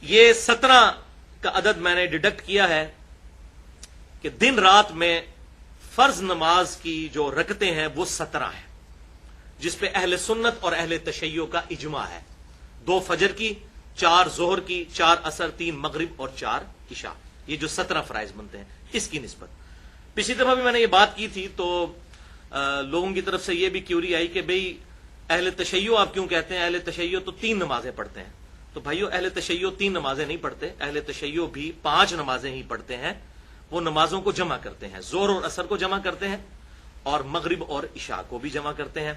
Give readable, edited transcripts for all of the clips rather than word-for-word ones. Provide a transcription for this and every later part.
یہ 17 کا عدد میں نے ڈیڈکٹ کیا ہے کہ دن رات میں فرض نماز کی جو رکعتیں ہیں وہ 17 ہیں، جس پہ اہل سنت اور اہل تشیع کا اجماع ہے۔ 2 فجر کی، 4 ظہر کی، 4 عصر، 3 مغرب اور 4 عشاء، یہ جو 17 فرائض بنتے ہیں اس کی نسبت۔ پچھلی دفعہ بھی میں نے یہ بات کی تھی تو لوگوں کی طرف سے یہ بھی کیوری آئی کہ بھئی اہل تشیع آپ کیوں کہتے ہیں؟ اہل تشیع تو 3 نمازیں پڑھتے ہیں۔ تو بھائیو، اہل تشیع 3 نمازیں نہیں پڑھتے، اہل تشیع بھی 5 نمازیں ہی پڑھتے ہیں۔ وہ نمازوں کو جمع کرتے ہیں، ظہر اور عصر کو جمع کرتے ہیں اور مغرب اور عشاء کو بھی جمع کرتے ہیں۔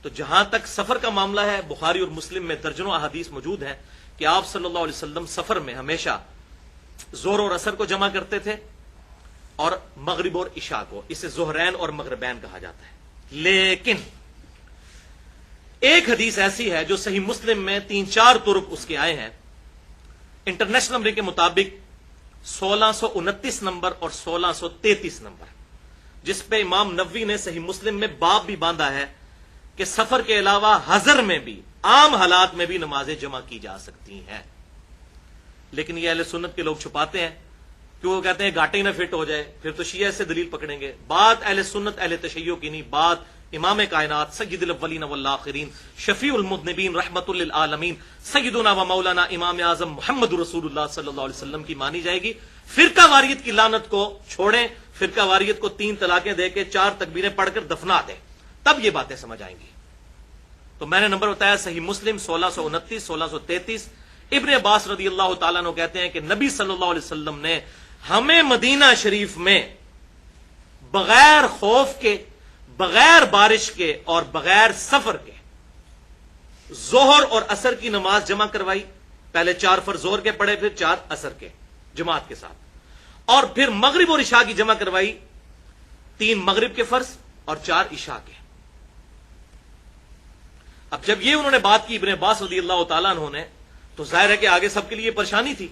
تو جہاں تک سفر کا معاملہ ہے، بخاری اور مسلم میں درجنوں احادیث موجود ہیں کہ آپ صلی اللہ علیہ وسلم سفر میں ہمیشہ ظہر اور عصر کو جمع کرتے تھے اور مغرب اور عشاء کو، اسے ظہرین اور مغربین کہا جاتا ہے۔ لیکن ایک حدیث ایسی ہے جو صحیح مسلم میں 3-4 طرق اس کے آئے ہیں، انٹرنیشنل نمبر کے مطابق 1629 نمبر اور 1633 نمبر، جس پہ امام نووی نے صحیح مسلم میں باب بھی باندھا ہے کہ سفر کے علاوہ حضر میں بھی، عام حالات میں بھی نمازیں جمع کی جا سکتی ہیں۔ لیکن یہ اہل سنت کے لوگ چھپاتے ہیں کہ وہ کہتے ہیں گھاٹے نہ فٹ ہو جائے، پھر تو شیعہ سے دلیل پکڑیں گے۔ بات اہل سنت اہل تشیع کی نہیں، بات امام کائنات سید الاولین والآخرین شفیع المذنبین رحمت للعالمین سیدنا و مولانا امام اعظم محمد رسول اللہ صلی اللہ علیہ وسلم کی مانی جائے گی۔ فرقہ واریت کی لعنت کو چھوڑیں، فرقہ واریت کو 3 طلاقیں دے کے 4 تکبیریں پڑھ کر دفنا دیں، تب یہ باتیں سمجھ آئیں گی۔ تو میں نے نمبر بتایا صحیح مسلم 1629 1633۔ ابن عباس رضی اللہ تعالیٰ عنہ کہتے ہیں کہ نبی صلی اللہ علیہ وسلم نے ہمیں مدینہ شریف میں بغیر خوف کے، بغیر بارش کے اور بغیر سفر کے ظہر اور عصر کی نماز جمع کروائی۔ پہلے 4 فرض ظہر کے پڑھے، پھر 4 عصر کے جماعت کے ساتھ، اور پھر مغرب اور عشاء کی جمع کروائی، 3 مغرب کے فرض اور 4 عشاء کے۔ اب جب یہ انہوں نے بات کی ابن عباس رضی اللہ تعالیٰ عنہ نے، تو ظاہر ہے کہ آگے سب کے لیے پریشانی تھی۔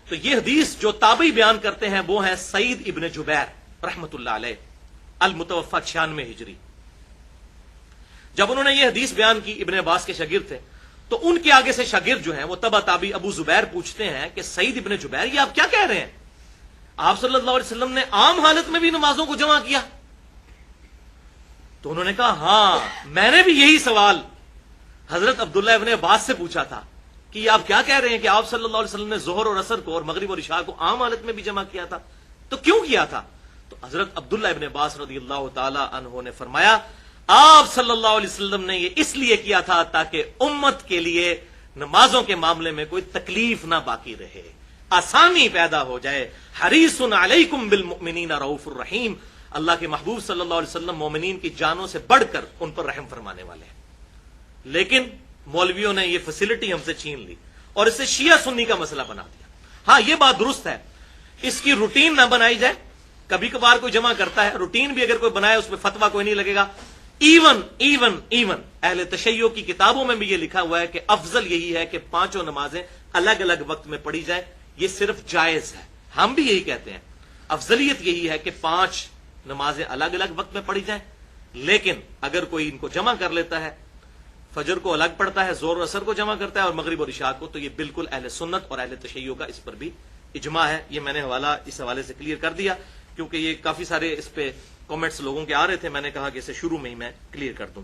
تو یہ حدیث جو تابعی بیان کرتے ہیں وہ ہیں سعید ابن جبیر رحمت اللہ علیہ، المتوفی 96 ہجری۔ جب انہوں نے یہ حدیث بیان کی، ابن عباس کے شاگرد تھے، تو ان کے آگے سے شاگرد جو ہیں وہ تبع تابعی ابو زبیر پوچھتے ہیں کہ سعید ابن جبیر، یہ آپ کیا کہہ رہے ہیں؟ آپ صلی اللہ علیہ وسلم نے عام حالت میں بھی نمازوں کو جمع کیا؟ تو انہوں نے کہا ہاں، میں نے بھی یہی سوال حضرت عبداللہ ابن عباس سے پوچھا تھا کہ یہ آپ کیا کہہ رہے ہیں کہ آپ صلی اللہ علیہ وسلم نے ظہر اور عصر کو اور مغرب اور عشاء کو عام حالت میں بھی جمع کیا تھا، تو کیوں کیا تھا؟ تو حضرت عبداللہ ابن عباس رضی اللہ تعالی عنہ نے فرمایا آپ صلی اللہ علیہ وسلم نے یہ اس لیے کیا تھا تاکہ امت کے لیے نمازوں کے معاملے میں کوئی تکلیف نہ باقی رہے، آسانی پیدا ہو جائے۔ حریص علیکم بالمؤمنین رؤوف الرحیم، اللہ کے محبوب صلی اللہ علیہ وسلم مومنین کی جانوں سے بڑھ کر ان پر رحم فرمانے والے ہیں۔ لیکن مولویوں نے یہ فیسلٹی ہم سے چھین لی اور اسے شیعہ سنی کا مسئلہ بنا دیا۔ ہاں، یہ بات درست ہے، اس کی روٹین نہ بنائی جائے۔ کبھی کبھار کوئی جمع کرتا ہے، روٹین بھی اگر کوئی بنائے اس میں فتویٰ کوئی نہیں لگے گا۔ ایون اہل تشیع کی کتابوں میں بھی یہ لکھا ہوا ہے کہ افضل یہی ہے کہ 5 نمازیں الگ الگ وقت میں پڑھی جائیں، یہ صرف جائز ہے۔ ہم بھی یہی کہتے ہیں، افضلیت یہی ہے کہ 5 نمازیں الگ الگ وقت میں پڑھی جائیں، لیکن اگر کوئی ان کو جمع کر لیتا ہے، فجر کو الگ پڑھتا ہے، ظہر اور عصر کو جمع کرتا ہے اور مغرب اور عشاء کو، تو یہ بالکل اہل سنت اور اہل تشیع کا اس پر بھی اجماع ہے۔ یہ میں نے حوالہ اس حوالے سے کلیئر کر دیا کیونکہ یہ کافی سارے اس پہ کامنٹس لوگوں کے آ رہے تھے، میں نے کہا کہ اسے شروع میں ہی میں کلیئر کر دوں۔